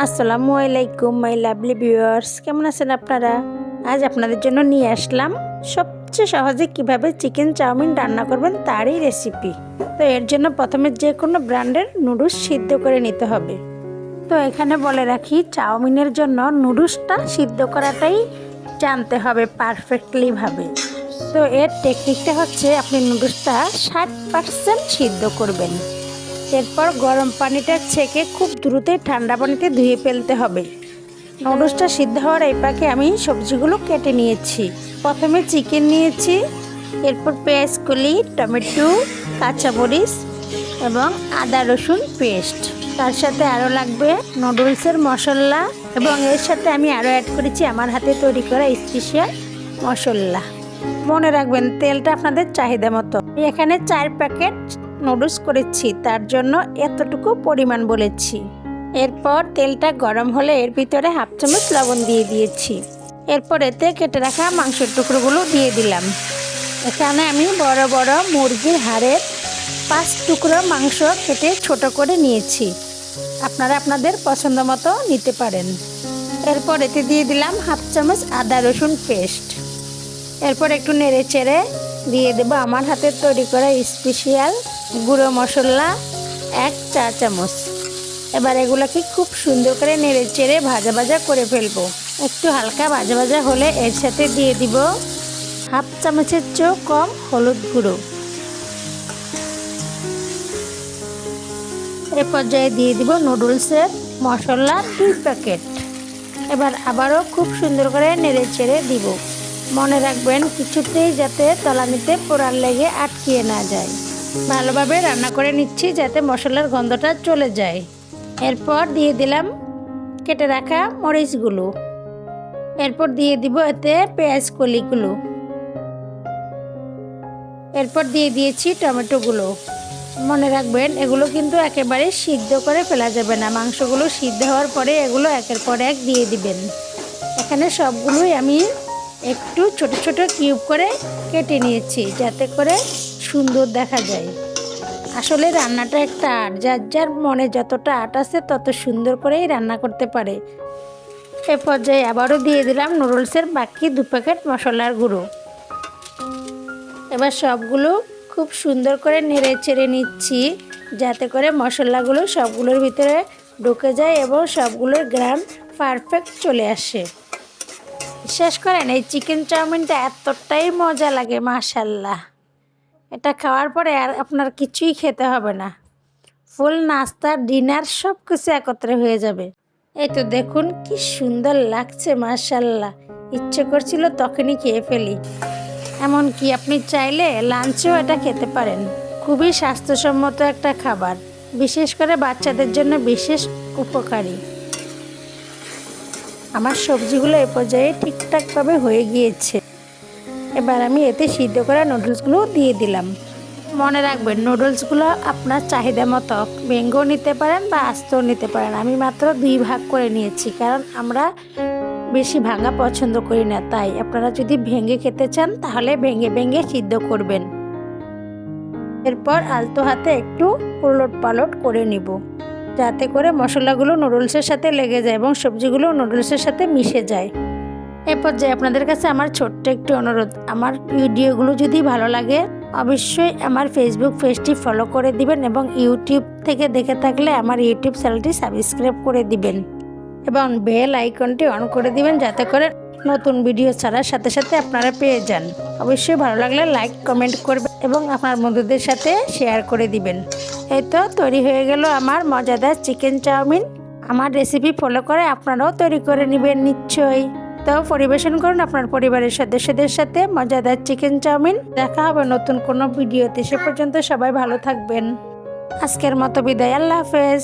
আসসালামু আলাইকুম my lovely viewers, কেমন আছেন আপনারা? আজ আপনাদের জন্য নিয়ে আসলাম সবচেয়ে সহজে কিভাবে চিকেন চাউমিন রান্না করবেন তারই রেসিপি। তো এর জন্য প্রথমে যে কোনো ব্র্যান্ডের নুডলস সিদ্ধ করে নিতে হবে। তো এখানে বলে রাখি, চাউমিনের জন্য নুডলসটা সিদ্ধ করাটাই জানতে হবে পারফেক্টলি ভাবে। তো এর টেকনিকটা হচ্ছে, আপনি নুডলসটা 60% সিদ্ধ করবেন। এরপর গরম পানিটা ছেঁকে খুব দ্রুতই ঠান্ডা পানিতে ধুয়ে ফেলতে হবে। নুডলসটা সিদ্ধ হওয়ার এই পাকে আমি সবজিগুলো কেটে নিয়েছি। প্রথমে চিকেন নিয়েছি, এরপর পেঁয়াজ কলি, টমেটো, কাঁচামরিচ এবং আদা রসুন পেস্ট। তার সাথে আরও লাগবে নুডলসের মশলা, এবং এর সাথে আমি আরও অ্যাড করেছি আমার হাতে তৈরি করা স্পেশাল মশলা। মনে রাখবেন, তেলটা আপনাদের চাহিদা মতো। এখানে 4 প্যাকেট নুডলস করেছি, তার জন্য এতটুকু পরিমাণ বলেছি। এরপর তেলটা গরম হলে এর ভিতরে 1/2 চামচ লবণ দিয়ে দিয়েছি। এরপর এতে কেটে রাখা মাংসের টুকরোগুলো দিয়ে দিলাম। এখানে আমি বড় বড় মুরগির হাড়ের 5 টুকরো মাংস কেটে ছোট করে নিয়েছি। আপনারা আপনাদের পছন্দ মতো নিতে পারেন। এরপর এতে দিয়ে দিলাম 1/2 চামচ আদা রসুন পেস্ট। এরপর একটু নেড়ে চেড়ে দিয়ে দেবো আমার হাতের তৈরি করা স্পেশাল গুঁড়ো মশলা 1 চা চামচ। এবার এগুলোকে খুব সুন্দর করে নেড়ে চেড়ে ভাজা ভাজা করে ফেলবো। একটু হালকা ভাজা ভাজা হলে এর সাথে দিয়ে দিব 1/2 চামচের চেয়েও কম হলুদ গুঁড়ো। এ পর্যায়ে দিয়ে দিব নুডলসের মশলা 2 প্যাকেট। এবার আবারও খুব সুন্দর করে নেড়ে চেড়ে দিব। মনে রাখবেন, কিছুতেই যাতে তলানিতে পোড়ার লেগে আটকিয়ে না যায়। ভালোভাবে রান্না করে নিচ্ছি যাতে মশলার গন্ধটা চলে যায়। এরপর দিয়ে দিলাম কেটে রাখা মরিচগুলো। এরপর দিয়ে দিব এতে পেঁয়াজ কলিগুলো। এরপর দিয়ে দিয়েছি টমেটোগুলো। মনে রাখবেন, এগুলো কিন্তু একেবারে সিদ্ধ করে ফেলা যাবে না। মাংসগুলো সিদ্ধ হওয়ার পরে এগুলো একের পর এক দিয়ে দিবেন। এখানে সবগুলোই আমি একটু ছোট ছোট কিউব করে কেটে নিয়েছি, যাতে করে সুন্দর দেখা যায়। আসলে রান্নাটা একটা আর্ট, যার যার মনে যতটা আর্ট আছে তত সুন্দর করেই রান্না করতে পারে। এ পর্যায়ে আবারও দিয়ে দিলাম নুডলসের বাকি 2 প্যাকেট মশলার গুঁড়ো। এবার সবগুলো খুব সুন্দর করে নেড়ে চেড়ে নিচ্ছি, যাতে করে মশলাগুলো সবগুলোর ভিতরে ঢুকে যায় এবং সবগুলোর গ্রাম পারফেক্ট চলে আসে। বিশ্বাস করেন, এই চিকেন চাউমিনটা এতটাই মজা লাগে, মাশাল্লাহ। এটা খাওয়ার পরে আর আপনার কিছুই খেতে হবে না। ফুল নাস্তা, ডিনার সব কিছু একত্রে হয়ে যাবে। এই তো দেখুন কি সুন্দর লাগছে, মাশাল্লাহ। ইচ্ছে করছিল তখনই খেয়ে ফেলি। এমনকি আপনি চাইলে লাঞ্চেও এটা খেতে পারেন। খুবই স্বাস্থ্যসম্মত একটা খাবার, বিশেষ করে বাচ্চাদের জন্য বিশেষ উপকারী। আমার সবজিগুলো এ পর্যায়ে ঠিকঠাকভাবে হয়ে গিয়েছে। এবার আমি এতে সিদ্ধ করা নুডলসগুলো দিয়ে দিলাম। মনে রাখবেন, নুডলসগুলো আপনার চাহিদা মতো ভেঙেও নিতে পারেন বা আস্তেও নিতে পারেন। আমি মাত্র 2 ভাগ করে নিয়েছি, কারণ আমরা বেশি ভাঙা পছন্দ করি না। তাই আপনারা যদি ভেঙে খেতে চান তাহলে ভেঙে ভেঙে সিদ্ধ করবেন। এরপর আলতো হাতে একটু উলট পালট করে নিব, যাতে করে মশলাগুলো নুডলসের সাথে লেগে যায় এবং সবজিগুলো নুডলসের সাথে মিশে যায়। এ পর্যায়ে আপনাদের কাছে আমার ছোট্ট একটি অনুরোধ, আমার ভিডিওগুলো যদি ভালো লাগে অবশ্যই আমার ফেসবুক পেজটি ফলো করে দিবেন, এবং ইউটিউব থেকে দেখে থাকলে আমার ইউটিউব চ্যানেলটি সাবস্ক্রাইব করে দিবেন এবং বেল আইকনটি অন করে দিবেন, যাতে করে নতুন ভিডিও ছাড়ার সাথে সাথে আপনারা পেয়ে যান। অবশ্যই ভালো লাগলে লাইক কমেন্ট করবেন এবং আপনার বন্ধুদের সাথে শেয়ার করে দিবেন। এই তো তৈরি হয়ে গেল আমার মজাদার চিকেন চাউমিন। আমার রেসিপি ফলো করে আপনারাও তৈরি করে নেবেন নিশ্চয়ই। তো পরিবেশন করুন আপনার পরিবারের সদস্যদের সাথে মজাদার চিকেন চাউমিন। দেখা হবে নতুন কোনো ভিডিওতে। সে পর্যন্ত সবাই ভালো থাকবেন। আজকের মতো বিদায়, আল্লাহ হাফেজ।